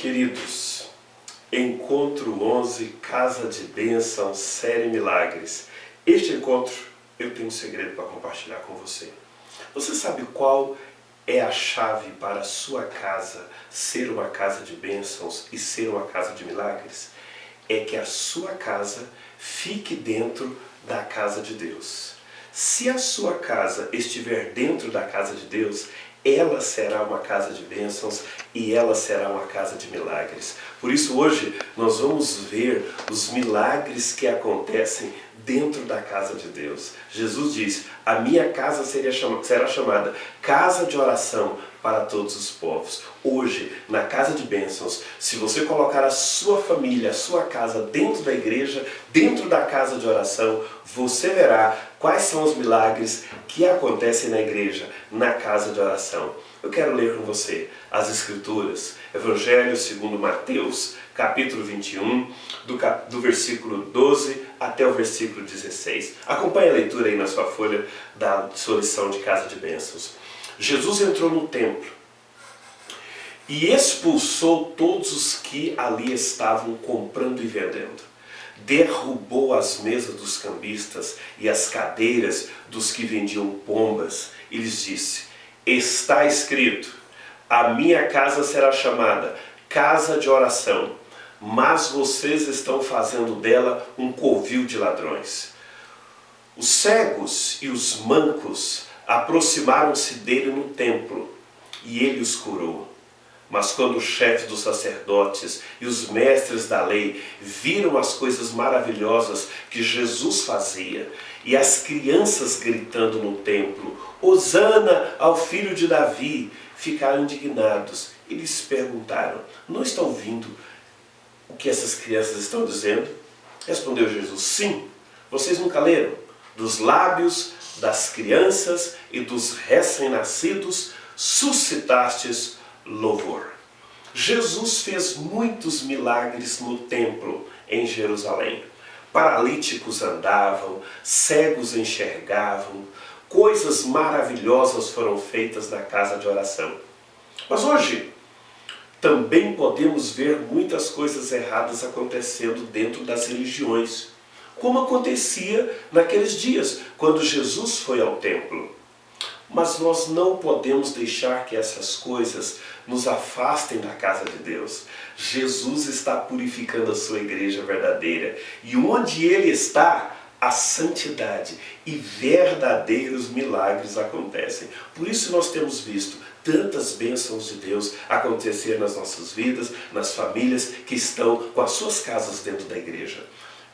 Queridos, Encontro 11, Casa de Bênção, série Milagres. Este encontro eu tenho um segredo para compartilhar com você. Você sabe qual é a chave para a sua casa ser uma casa de bênçãos e ser uma casa de milagres? É que a sua casa fique dentro da casa de Deus. Se a sua casa estiver dentro da casa de Deus, ela será uma casa de bênçãos e ela será uma casa de milagres. Por isso hoje nós vamos ver os milagres que acontecem dentro da casa de Deus. Jesus diz: a minha casa será chamada casa de oração para todos os povos. Hoje, na casa de bênçãos, se você colocar a sua família, a sua casa dentro da igreja, dentro da casa de oração, você verá quais são os milagres que acontecem na igreja, na casa de oração. Eu quero ler com você as Escrituras, Evangelho segundo Mateus, capítulo 21, do versículo 12 até o versículo 16. Acompanhe a leitura aí na sua folha da sua lição de casa de bênçãos. Jesus entrou no templo e expulsou todos os que ali estavam comprando e vendendo. Derrubou as mesas dos cambistas e as cadeiras dos que vendiam pombas e lhes disse: está escrito, a minha casa será chamada casa de oração, mas vocês estão fazendo dela um covil de ladrões. Os cegos e os mancos aproximaram-se dele no templo e ele os curou. Mas quando os chefes dos sacerdotes e os mestres da lei viram as coisas maravilhosas que Jesus fazia e as crianças gritando no templo: Hosana ao filho de Davi, ficaram indignados e lhes perguntaram: não estão ouvindo o que essas crianças estão dizendo? Respondeu Jesus: sim, vocês nunca leram? Dos lábios das crianças e dos recém-nascidos suscitastes louvor. Jesus fez muitos milagres no templo em Jerusalém. Paralíticos andavam, cegos enxergavam, coisas maravilhosas foram feitas na casa de oração. Mas hoje também podemos ver muitas coisas erradas acontecendo dentro das religiões, como acontecia naqueles dias, quando Jesus foi ao templo. Mas nós não podemos deixar que essas coisas nos afastem da casa de Deus. Jesus está purificando a sua igreja verdadeira. E onde Ele está, a santidade e verdadeiros milagres acontecem. Por isso nós temos visto tantas bênçãos de Deus acontecer nas nossas vidas, nas famílias que estão com as suas casas dentro da igreja.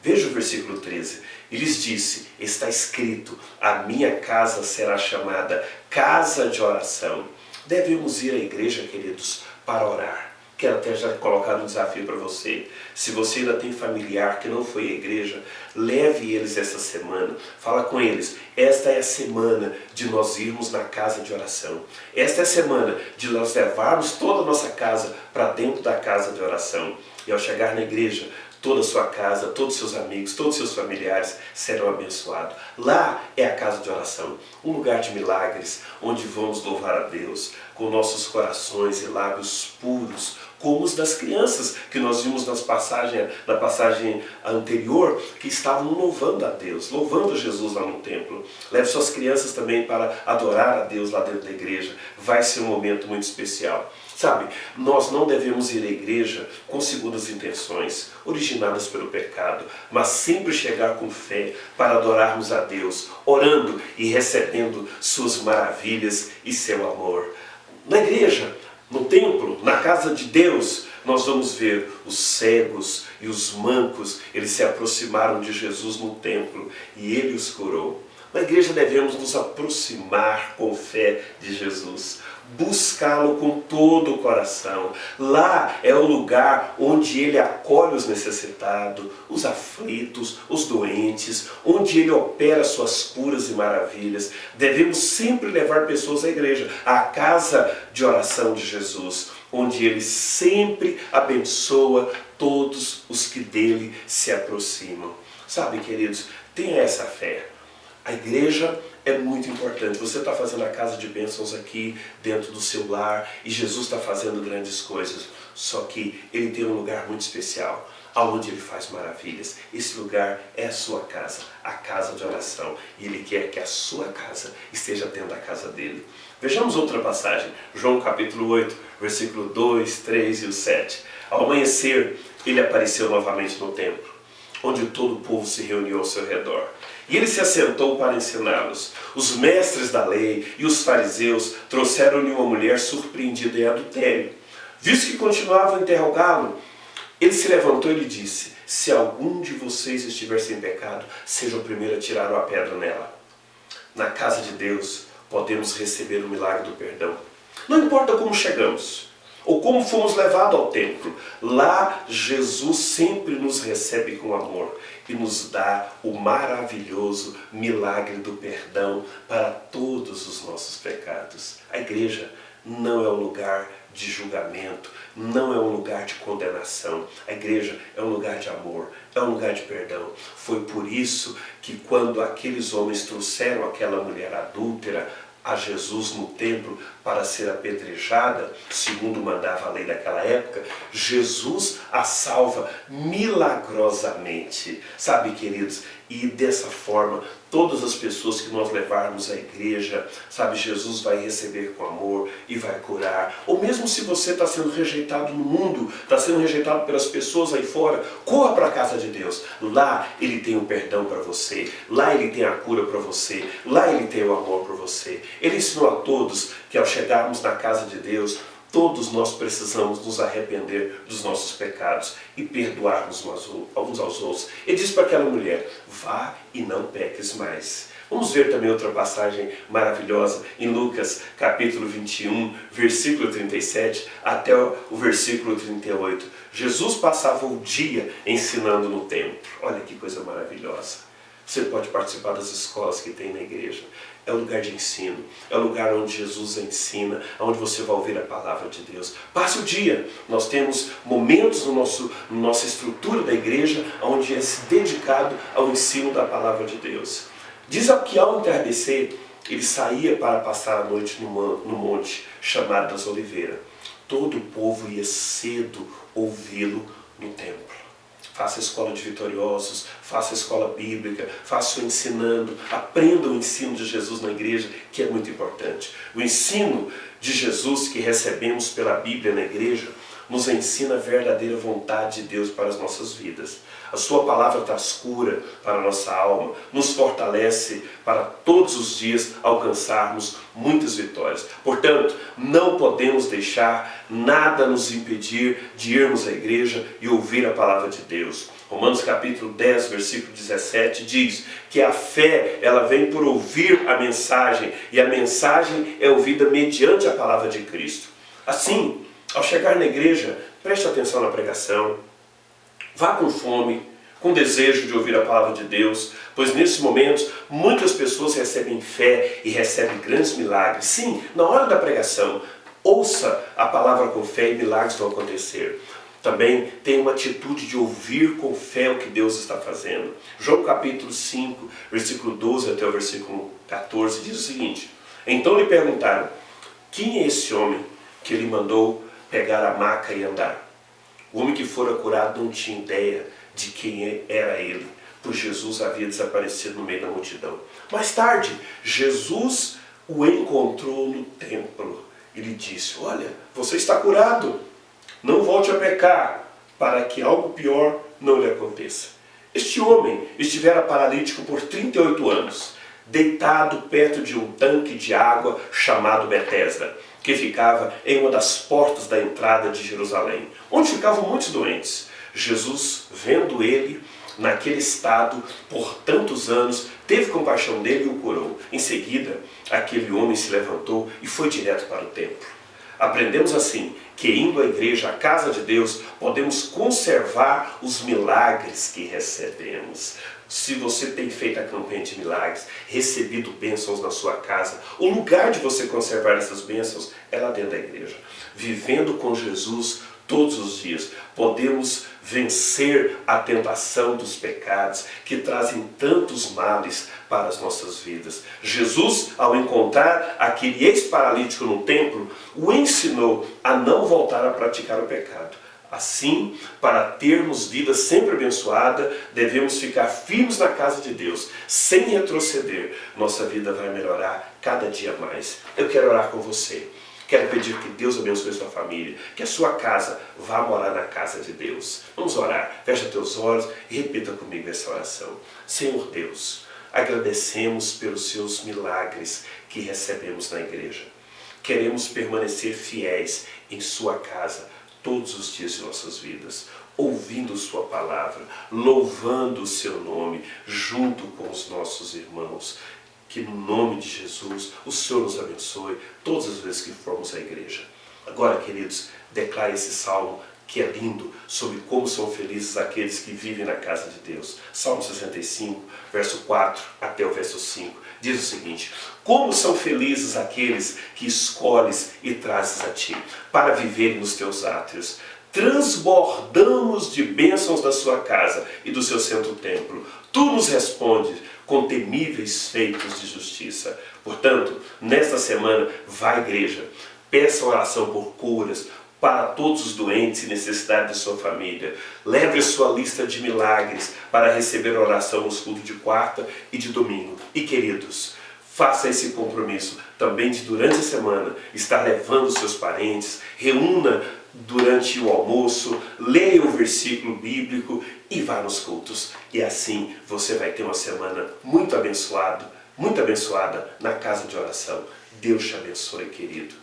Veja o versículo 13. E lhes disse: está escrito, a minha casa será chamada casa de oração. Devemos ir à igreja, queridos, para orar. Quero até já colocar um desafio para você. Se você ainda tem familiar que não foi à igreja, leve eles essa semana. Fala com eles. Esta é a semana de nós irmos na casa de oração. Esta é a semana de nós levarmos toda a nossa casa para dentro da casa de oração. E ao chegar na igreja, toda a sua casa, todos os seus amigos, todos os seus familiares serão abençoados. Lá é a casa de oração, um lugar de milagres, onde vamos louvar a Deus com nossos corações e lábios puros, como os das crianças que nós vimos na passagem anterior, que estavam louvando a Deus, louvando Jesus lá no templo. Leve suas crianças também para adorar a Deus lá dentro da igreja. Vai ser um momento muito especial. Sabe, nós não devemos ir à igreja com segundas intenções, originadas pelo pecado, mas sempre chegar com fé para adorarmos a Deus, orando e recebendo suas maravilhas e seu amor. Na igreja, no templo, na casa de Deus, nós vamos ver os cegos e os mancos, eles se aproximaram de Jesus no templo e Ele os curou. Na igreja devemos nos aproximar com fé de Jesus, buscá-lo com todo o coração. Lá é o lugar onde Ele acolhe os necessitados, os aflitos, os doentes, onde Ele opera suas curas e maravilhas. Devemos sempre levar pessoas à igreja, à casa de oração de Jesus, onde Ele sempre abençoa todos os que dele se aproximam. Sabe, queridos, tenha essa fé. A igreja é muito importante. Você está fazendo a casa de bênçãos aqui dentro do seu lar e Jesus está fazendo grandes coisas. Só que Ele tem um lugar muito especial, aonde Ele faz maravilhas. Esse lugar é a sua casa, a casa de oração. E Ele quer que a sua casa esteja dentro da casa dEle. Vejamos outra passagem, João capítulo 8, versículo 2, 3 e o 7. Ao amanhecer, Ele apareceu novamente no templo, onde todo o povo se reuniu ao seu redor. E Ele se assentou para ensiná-los. Os mestres da lei e os fariseus trouxeram-lhe uma mulher surpreendida em adultério. Visto que continuavam a interrogá-lo, Ele se levantou e lhe disse: se algum de vocês estiver sem pecado, seja o primeiro a tirar a pedra nela. Na casa de Deus, podemos receber o milagre do perdão. Não importa como chegamos ou como fomos levados ao templo, lá Jesus sempre nos recebe com amor e nos dá o maravilhoso milagre do perdão para todos os nossos pecados. A igreja não é um lugar de julgamento, não é um lugar de condenação. A igreja é um lugar de amor, é um lugar de perdão. Foi por isso que quando aqueles homens trouxeram aquela mulher adúltera a Jesus no templo para ser apedrejada, segundo mandava a lei daquela época, Jesus a salva milagrosamente. Sabe, queridos, e dessa forma, todas as pessoas que nós levarmos à igreja, sabe, Jesus vai receber com amor e vai curar. Ou mesmo se você está sendo rejeitado no mundo, está sendo rejeitado pelas pessoas aí fora, corra para a casa de Deus. Lá Ele tem o perdão para você, lá Ele tem a cura para você, lá Ele tem o amor para você. Ele ensinou a todos que ao chegarmos na casa de Deus, todos nós precisamos nos arrepender dos nossos pecados e perdoarmos uns aos outros. Ele disse para aquela mulher: vá e não peques mais. Vamos ver também outra passagem maravilhosa em Lucas capítulo 21, versículo 37 até o versículo 38. Jesus passava o dia ensinando no templo. Olha que coisa maravilhosa. Você pode participar das escolas que tem na igreja. É um lugar de ensino, é um lugar onde Jesus ensina, onde você vai ouvir a palavra de Deus. Passe o dia. Nós temos momentos na nossa estrutura da igreja onde é se dedicado ao ensino da palavra de Deus. Diz que ao entardecer, ele saía para passar a noite no monte chamado das Oliveiras. Todo o povo ia cedo ouvi-lo no templo. Faça a escola de vitoriosos, faça a escola bíblica, faça o ensinando, aprenda o ensino de Jesus na igreja, que é muito importante. O ensino de Jesus que recebemos pela Bíblia na igreja nos ensina a verdadeira vontade de Deus para as nossas vidas. A sua palavra traz cura para a nossa alma, nos fortalece para todos os dias alcançarmos muitas vitórias. Portanto, não podemos deixar nada nos impedir de irmos à igreja e ouvir a palavra de Deus. Romanos capítulo 10, versículo 17 diz que a fé, ela vem por ouvir a mensagem, e a mensagem é ouvida mediante a palavra de Cristo. Assim, ao chegar na igreja, preste atenção na pregação, vá com fome, com desejo de ouvir a palavra de Deus, pois nesses momentos muitas pessoas recebem fé e recebem grandes milagres. Sim, na hora da pregação, ouça a palavra com fé e milagres vão acontecer. Também tenha uma atitude de ouvir com fé o que Deus está fazendo. João capítulo 5, versículo 12 até o versículo 14 diz o seguinte: então lhe perguntaram, quem é esse homem que lhe mandou pegar a maca e andar? O homem que fora curado não tinha ideia de quem era ele, pois Jesus havia desaparecido no meio da multidão. Mais tarde, Jesus o encontrou no templo e lhe disse: olha, você está curado, não volte a pecar, para que algo pior não lhe aconteça. Este homem estivera paralítico por 38 anos, deitado perto de um tanque de água chamado Betesda, que ficava em uma das portas da entrada de Jerusalém, onde ficavam muitos doentes. Jesus, vendo ele naquele estado por tantos anos, teve compaixão dele e o curou. Em seguida, aquele homem se levantou e foi direto para o templo. Aprendemos assim que indo à igreja, à casa de Deus, podemos conservar os milagres que recebemos. Se você tem feito a campanha de milagres, recebido bênçãos na sua casa, o lugar de você conservar essas bênçãos é lá dentro da igreja. Vivendo com Jesus todos os dias. Podemos vencer a tentação dos pecados que trazem tantos males para as nossas vidas. Jesus, ao encontrar aquele ex-paralítico no templo, o ensinou a não voltar a praticar o pecado. Assim, para termos vida sempre abençoada, devemos ficar firmes na casa de Deus, sem retroceder. Nossa vida vai melhorar cada dia mais. Eu quero orar com você. Quero pedir que Deus abençoe a sua família, que a sua casa vá morar na casa de Deus. Vamos orar. Fecha teus olhos e repita comigo essa oração. Senhor Deus, agradecemos pelos seus milagres que recebemos na igreja. Queremos permanecer fiéis em sua casa todos os dias de nossas vidas, ouvindo sua palavra, louvando o seu nome, junto com os nossos irmãos. Que no nome de Jesus o Senhor nos abençoe todas as vezes que formos à igreja. Agora, queridos, declare esse salmo que é lindo, sobre como são felizes aqueles que vivem na casa de Deus. Salmo 65, verso 4 até o verso 5, diz o seguinte: como são felizes aqueles que escolhes e trazes a ti, para viverem nos teus átrios. Transbordamos de bênçãos da sua casa e do seu santo templo. Tu nos respondes com temíveis feitos de justiça. Portanto, nesta semana, vá à igreja, peça oração por curas, para todos os doentes e necessidades de sua família. Leve sua lista de milagres para receber oração nos cultos de quarta e de domingo. E queridos, faça esse compromisso também de durante a semana estar levando seus parentes, reúna durante o almoço, leia o versículo bíblico e vá nos cultos. E assim você vai ter uma semana muito abençoada na casa de oração. Deus te abençoe, querido.